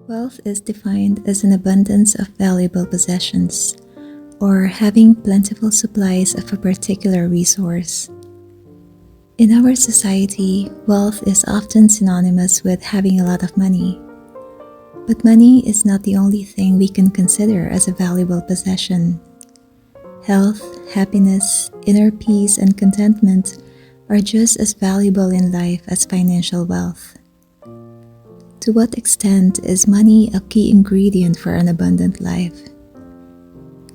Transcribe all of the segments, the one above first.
Wealth is defined as an abundance of valuable possessions, or having plentiful supplies of a particular resource. In our society, wealth is often synonymous with having a lot of money. But money is not the only thing we can consider as a valuable possession. Health, happiness, inner peace, and contentment are just as valuable in life as financial wealth. To what extent is money a key ingredient for an abundant life?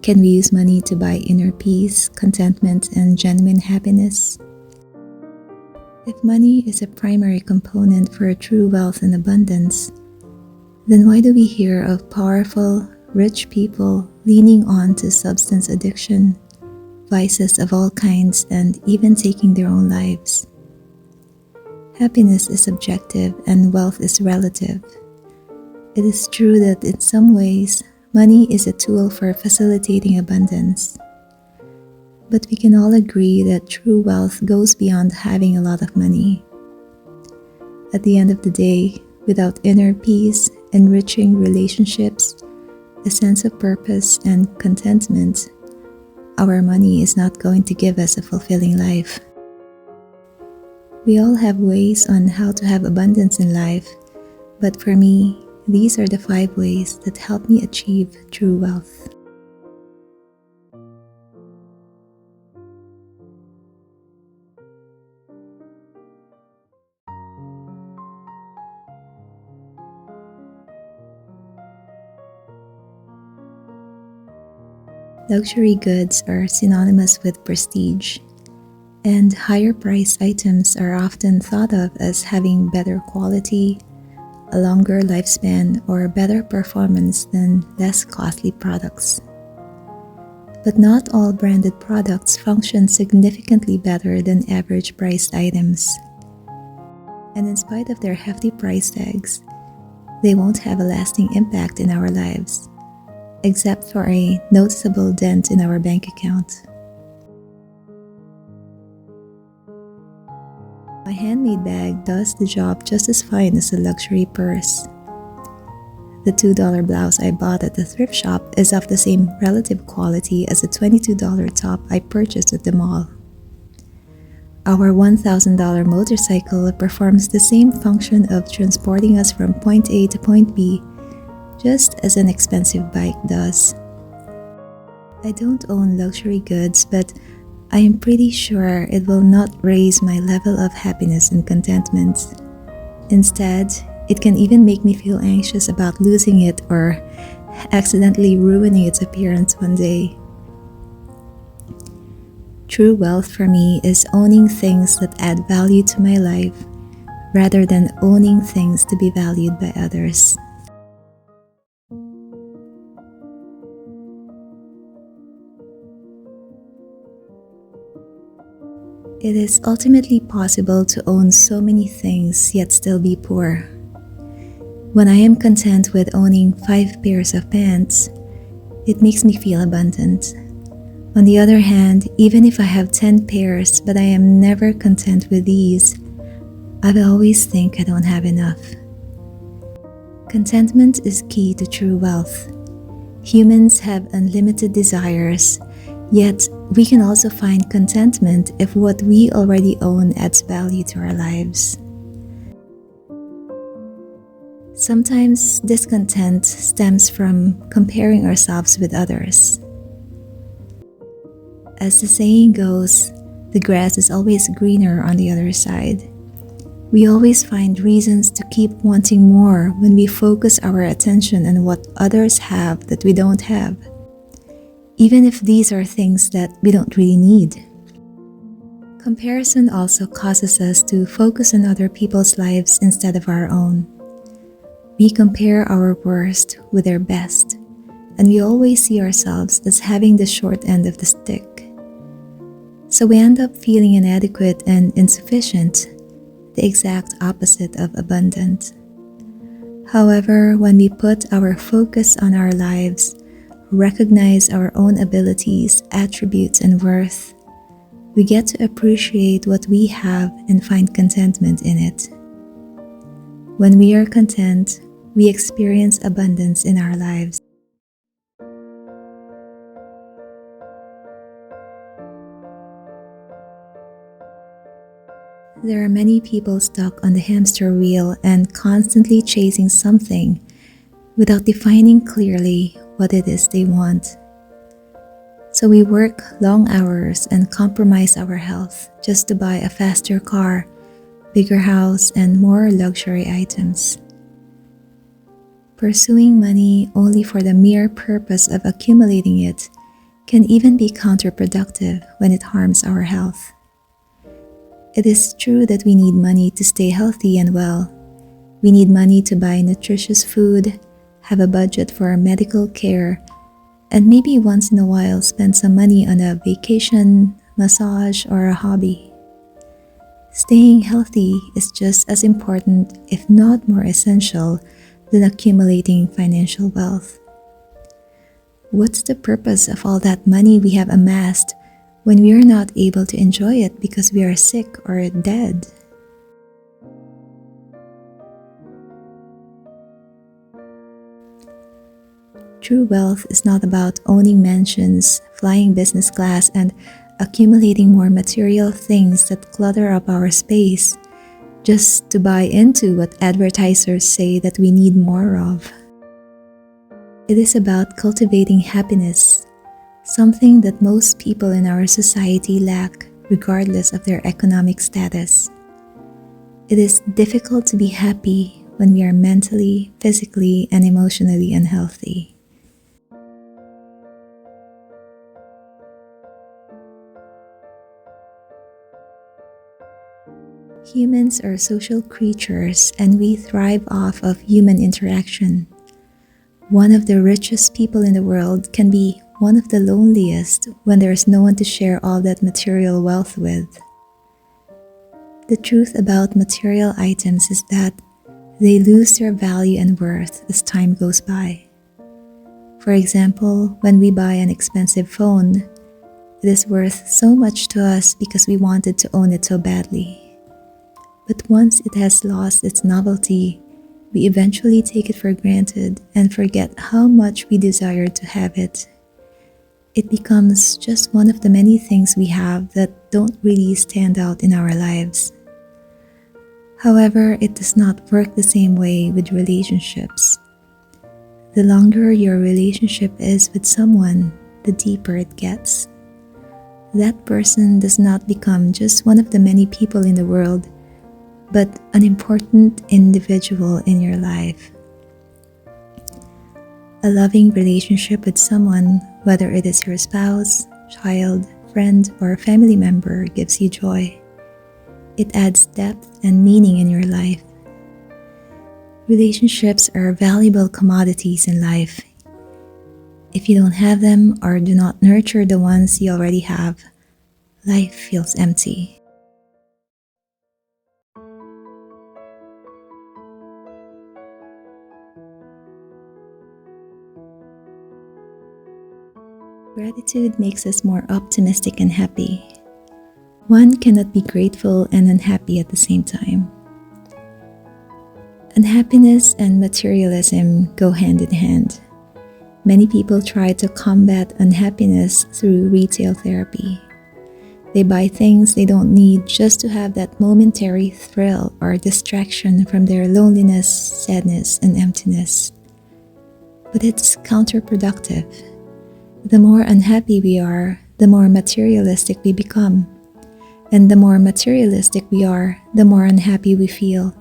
Can we use money to buy inner peace, contentment, and genuine happiness? If money is a primary component for true wealth and abundance, then why do we hear of powerful, rich people leaning on to substance addiction, vices of all kinds, and even taking their own lives? Happiness is subjective and wealth is relative. It is true that in some ways, money is a tool for facilitating abundance. But we can all agree that true wealth goes beyond having a lot of money. At the end of the day, without inner peace, enriching relationships, a sense of purpose, and contentment, our money is not going to give us a fulfilling life. We all have ways on how to have abundance in life, but for me, these are the 5 ways that help me achieve true wealth. Luxury goods are synonymous with prestige, and higher priced items are often thought of as having better quality, a longer lifespan, or better performance than less costly products. But not all branded products function significantly better than average priced items. And in spite of their hefty price tags, they won't have a lasting impact in our lives, except for a noticeable dent in our bank account. My handmade bag does the job just as fine as a luxury purse. The $2 blouse I bought at the thrift shop is of the same relative quality as the $22 top I purchased at the mall. Our $1,000 motorcycle performs the same function of transporting us from point A to point B, just as an expensive bike does. I don't own luxury goods, but I am pretty sure it will not raise my level of happiness and contentment. Instead, it can even make me feel anxious about losing it or accidentally ruining its appearance one day. True wealth for me is owning things that add value to my life rather than owning things to be valued by others. It is ultimately possible to own so many things yet still be poor. When I am content with owning 5 pairs of pants, it makes me feel abundant. On the other hand, even if I have 10 pairs but I am never content with these, I will always think I don't have enough. Contentment is key to true wealth. Humans have unlimited desires, yet we can also find contentment if what we already own adds value to our lives. Sometimes discontent stems from comparing ourselves with others. As the saying goes, the grass is always greener on the other side. We always find reasons to keep wanting more when we focus our attention on what others have that we don't have, even if these are things that we don't really need. Comparison also causes us to focus on other people's lives instead of our own. We compare our worst with their best, and we always see ourselves as having the short end of the stick. So we end up feeling inadequate and insufficient, the exact opposite of abundant. However, when we put our focus on our lives, recognize our own abilities, attributes, and worth, we get to appreciate what we have and find contentment in it. When we are content, we experience abundance in our lives. There are many people stuck on the hamster wheel and constantly chasing something without defining clearly what it is they want. So we work long hours and compromise our health just to buy a faster car, bigger house, and more luxury items. Pursuing money only for the mere purpose of accumulating it can even be counterproductive when it harms our health. It is true that we need money to stay healthy and well. We need money to buy nutritious food, have a budget for medical care, and maybe once in a while spend some money on a vacation, massage, or a hobby. Staying healthy is just as important, if not more essential, than accumulating financial wealth. What's the purpose of all that money we have amassed when we are not able to enjoy it because we are sick or dead? True wealth is not about owning mansions, flying business class, and accumulating more material things that clutter up our space just to buy into what advertisers say that we need more of. It is about cultivating happiness, something that most people in our society lack regardless of their economic status. It is difficult to be happy when we are mentally, physically, and emotionally unhealthy. Humans are social creatures and we thrive off of human interaction. One of the richest people in the world can be one of the loneliest when there is no one to share all that material wealth with. The truth about material items is that they lose their value and worth as time goes by. For example, when we buy an expensive phone, it is worth so much to us because we wanted to own it so badly. But once it has lost its novelty, we eventually take it for granted and forget how much we desired to have it. It becomes just one of the many things we have that don't really stand out in our lives. However, it does not work the same way with relationships. The longer your relationship is with someone, the deeper it gets. That person does not become just one of the many people in the world, but an important individual in your life. A loving relationship with someone, whether it is your spouse, child, friend, or family member, gives you joy. It adds depth and meaning in your life. Relationships are valuable commodities in life. If you don't have them or do not nurture the ones you already have, life feels empty. Gratitude makes us more optimistic and happy. One cannot be grateful and unhappy at the same time. Unhappiness and materialism go hand in hand. Many people try to combat unhappiness through retail therapy. They buy things they don't need just to have that momentary thrill or distraction from their loneliness, sadness, and emptiness. But it's counterproductive. The more unhappy we are, the more materialistic we become. And the more materialistic we are, the more unhappy we feel.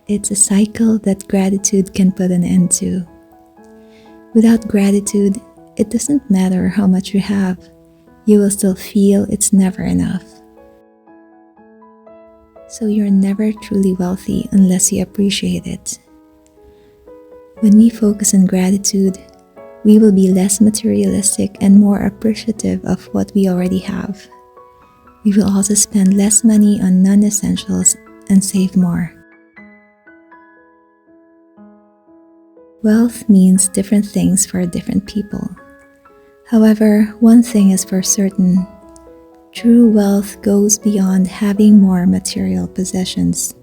It's a cycle that gratitude can put an end to. Without gratitude, it doesn't matter how much you have, you will still feel it's never enough. So you're never truly wealthy unless you appreciate it. When we focus on gratitude, we will be less materialistic and more appreciative of what we already have. We will also spend less money on non-essentials and save more. Wealth means different things for different people. However, one thing is for certain: true wealth goes beyond having more material possessions.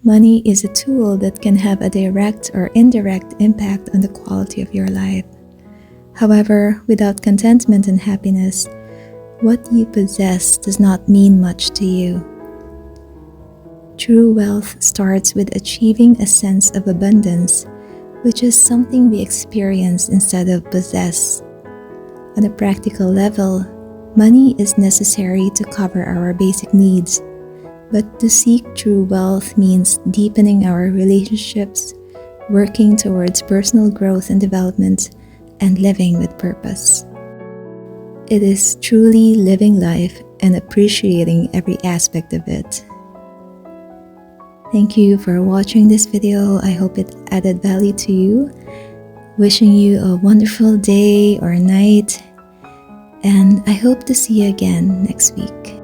Money is a tool that can have a direct or indirect impact on the quality of your life. However, without contentment and happiness, what you possess does not mean much to you. True wealth starts with achieving a sense of abundance, which is something we experience instead of possess. On a practical level, money is necessary to cover our basic needs, but to seek true wealth means deepening our relationships, working towards personal growth and development, and living with purpose. It is truly living life and appreciating every aspect of it. Thank you for watching this video. I hope it added value to you. Wishing you a wonderful day or night, and I hope to see you again next week.